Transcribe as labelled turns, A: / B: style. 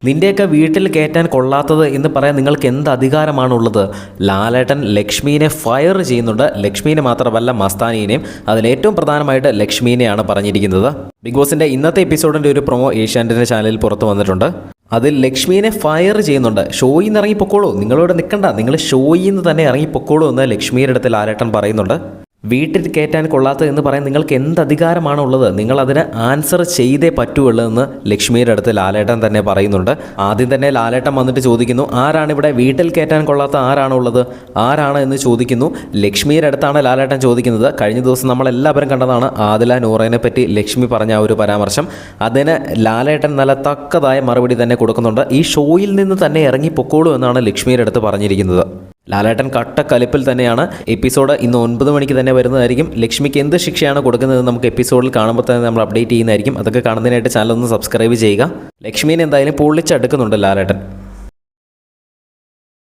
A: നിൻ്റെയൊക്കെ വീട്ടിൽ കയറ്റാൻ കൊള്ളാത്തത് എന്ന് പറയാൻ നിങ്ങൾക്ക് എന്ത് അധികാരമാണുള്ളത്? ലാലേട്ടൻ ലക്ഷ്മീനെ ഫയർ ചെയ്യുന്നുണ്ട്. ലക്ഷ്മീനെ മാത്രമല്ല, മസ്താനീനെയും. അതിലേറ്റവും പ്രധാനമായിട്ട് ലക്ഷ്മീനെയാണ് പറഞ്ഞിരിക്കുന്നത്. ബിഗ് ബോസിൻ്റെ ഇന്നത്തെ എപ്പിസോഡിൻ്റെ ഒരു പ്രൊമോ ഏഷ്യാനെറ്റിൻ്റെ ചാനലിൽ പുറത്തു വന്നിട്ടുണ്ട്. അതിൽ ലക്ഷ്മീനെ ഫയർ ചെയ്യുന്നുണ്ട്. ഷോയിൽ നിന്ന് ഇറങ്ങിപ്പൊക്കോളൂ, നിങ്ങളോട് നിൽക്കണ്ട, നിങ്ങൾ ഷോയിൽ നിന്ന് തന്നെ ഇറങ്ങിപ്പൊക്കോളൂ എന്ന് ലക്ഷ്മിയുടെ അടുത്ത് ലാലേട്ടൻ പറയുന്നുണ്ട്. വീട്ടിൽ കയറ്റാൻ കൊള്ളാത്തത് എന്ന് പറയാൻ നിങ്ങൾക്ക് എന്ത് അധികാരമാണുള്ളത്? നിങ്ങളതിന് ആൻസർ ചെയ്തേ പറ്റുള്ളൂ എന്ന് ലക്ഷ്മിയുടെ അടുത്ത് ലാലേട്ടൻ തന്നെ പറയുന്നുണ്ട്. ആദ്യം തന്നെ ലാലേട്ടൻ വന്നിട്ട് ചോദിക്കുന്നു, ആരാണ് ഇവിടെ വീട്ടിൽ കയറ്റാൻ കൊള്ളാത്ത ആരാണുള്ളത്, ആരാണ് എന്ന് ചോദിക്കുന്നു. ലക്ഷ്മിയുടെ അടുത്താണ് ലാലേട്ടൻ ചോദിക്കുന്നത്. കഴിഞ്ഞ ദിവസം നമ്മളെല്ലാവരും കണ്ടതാണ് ആദില നൂറേനെ പറ്റി ലക്ഷ്മി പറഞ്ഞ ആ ഒരു പരാമർശം. അതിന് ലാലേട്ടൻ നല്ല തക്കതായ മറുപടി തന്നെ കൊടുക്കുന്നുണ്ട്. ഈ ഷോയിൽ നിന്ന് തന്നെ ഇറങ്ങിപ്പൊക്കോളൂ എന്നാണ് ലക്ഷ്മിയുടെ അടുത്ത് പറഞ്ഞിരിക്കുന്നത്. ലാലേട്ടൻ കട്ടക്കലിപ്പിൽ തന്നെയാണ്. എപ്പിസോഡ് ഇന്ന് 9 മണിക്ക് തന്നെ വരുന്നതായിരിക്കും. ലക്ഷ്മിക്ക് എന്ത് ശിക്ഷയാണ് കൊടുക്കുന്നത് നമുക്ക് എപ്പിസോഡിൽ കാണുമ്പോൾ തന്നെ നമ്മൾ അപ്ഡേറ്റ് ചെയ്യുന്നതായിരിക്കും. അതൊക്കെ കാണുന്നതിനായിട്ട് ചാനൽ ഒന്ന് സബ്സ്ക്രൈബ് ചെയ്യുക. ലക്ഷ്മീനെ എന്തായാലും പൊള്ളിച്ചെടുക്കുന്നുണ്ട് ലാലേട്ടൻ.